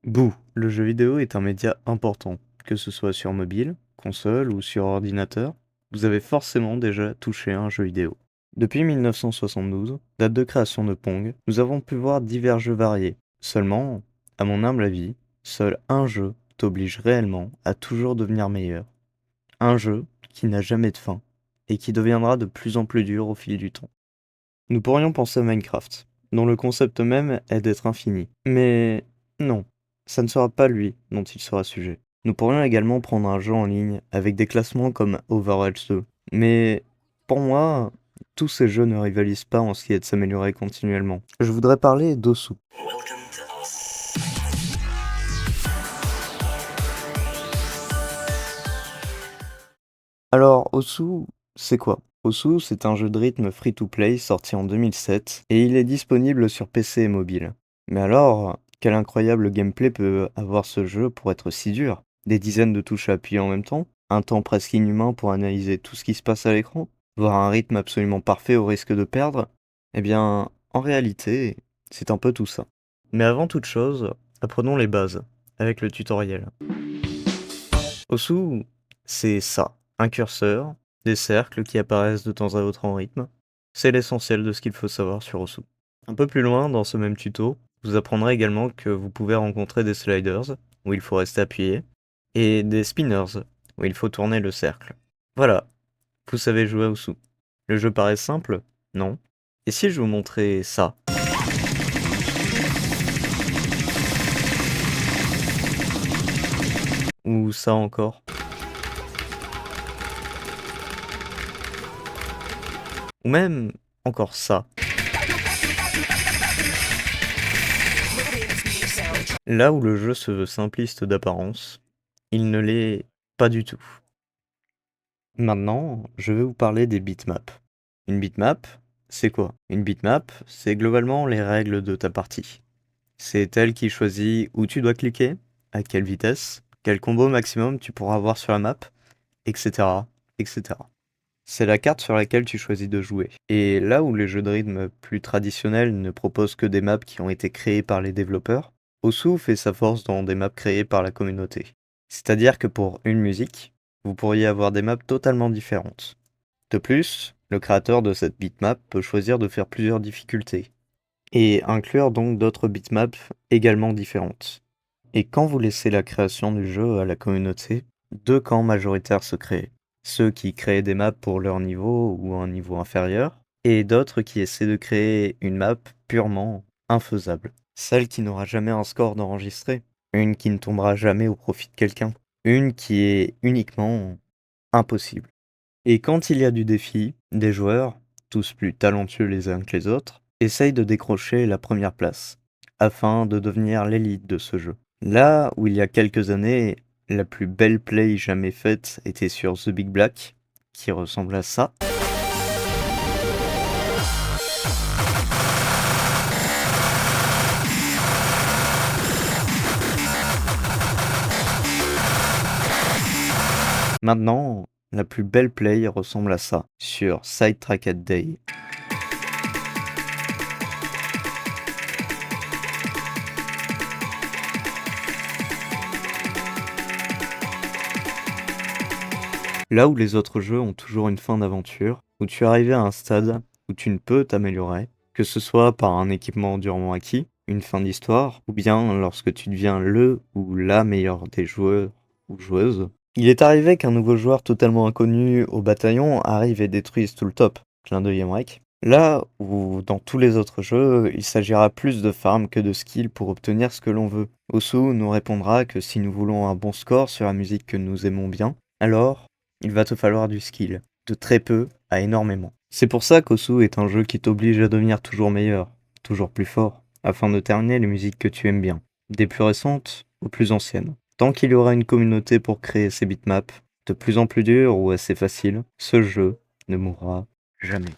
Bouh, le jeu vidéo est un média important, que ce soit sur mobile, console ou sur ordinateur, vous avez forcément déjà touché à un jeu vidéo. Depuis 1972, date de création de Pong, nous avons pu voir divers jeux variés. Seulement, à mon humble avis, seul un jeu t'oblige réellement à toujours devenir meilleur. Un jeu qui n'a jamais de fin et qui deviendra de plus en plus dur au fil du temps. Nous pourrions penser à Minecraft, dont le concept même est d'être infini. Mais non, ça ne sera pas lui dont il sera sujet. Nous pourrions également prendre un jeu en ligne avec des classements comme Overwatch 2. Mais pour moi, tous ces jeux ne rivalisent pas en ce qui est de s'améliorer continuellement. Je voudrais parler d'Osu. Alors, Osu, c'est quoi? Osu, c'est un jeu de rythme free-to-play sorti en 2007 et il est disponible sur PC et mobile. Mais alors, quel incroyable gameplay peut avoir ce jeu pour être si dur? Des dizaines de touches à appuyer en même temps? Un temps presque inhumain pour analyser tout ce qui se passe à l'écran? Voire un rythme absolument parfait au risque de perdre? Eh bien, en réalité, c'est un peu tout ça. Mais avant toute chose, apprenons les bases, avec le tutoriel. Osu, c'est ça, un curseur, des cercles qui apparaissent de temps à autre en rythme. C'est l'essentiel de ce qu'il faut savoir sur Osu. Un peu plus loin, dans ce même tuto, vous apprendrez également que vous pouvez rencontrer des sliders, où il faut rester appuyé, et des spinners, où il faut tourner le cercle. Voilà, vous savez jouer à Osu. Le jeu paraît simple? Non. Et si je vous montrais ça? Ou ça encore? Ou même encore ça? Là où le jeu se veut simpliste d'apparence, il ne l'est pas du tout. Maintenant, je vais vous parler des bitmaps. Une bitmap, c'est quoi? Une bitmap, c'est globalement les règles de ta partie. C'est elle qui choisit où tu dois cliquer, à quelle vitesse, quel combo maximum tu pourras avoir sur la map, etc., etc. C'est la carte sur laquelle tu choisis de jouer. Et là où les jeux de rythme plus traditionnels ne proposent que des maps qui ont été créées par les développeurs, Osu fait sa force dans des maps créées par la communauté. C'est-à-dire que pour une musique, vous pourriez avoir des maps totalement différentes. De plus, le créateur de cette bitmap peut choisir de faire plusieurs difficultés, et inclure donc d'autres bitmaps également différentes. Et quand vous laissez la création du jeu à la communauté, deux camps majoritaires se créent. Ceux qui créent des maps pour leur niveau ou un niveau inférieur, et d'autres qui essaient de créer une map purement infaisable. Celle qui n'aura jamais un score d'enregistré, une qui ne tombera jamais au profit de quelqu'un, une qui est uniquement impossible. Et quand il y a du défi, des joueurs, tous plus talentueux les uns que les autres, essayent de décrocher la première place, afin de devenir l'élite de ce jeu. Là où il y a quelques années, la plus belle play jamais faite était sur The Big Black, qui ressemble à ça. Maintenant, la plus belle play ressemble à ça, sur Sidetracked Day. Là où les autres jeux ont toujours une fin d'aventure, où tu es arrivé à un stade où tu ne peux t'améliorer, que ce soit par un équipement durement acquis, une fin d'histoire, ou bien lorsque tu deviens le ou la meilleure des joueurs ou joueuses. Il est arrivé qu'un nouveau joueur totalement inconnu au bataillon arrive et détruise tout le top. Clin d'œil Emmerich. Là où dans tous les autres jeux, il s'agira plus de farm que de skill pour obtenir ce que l'on veut. Osu nous répondra que si nous voulons un bon score sur la musique que nous aimons bien, alors il va te falloir du skill, de très peu à énormément. C'est pour ça qu'Osu est un jeu qui t'oblige à devenir toujours meilleur, toujours plus fort, afin de terminer les musiques que tu aimes bien, des plus récentes aux plus anciennes. Tant qu'il y aura une communauté pour créer ces bitmaps, de plus en plus durs ou assez faciles, ce jeu ne mourra jamais.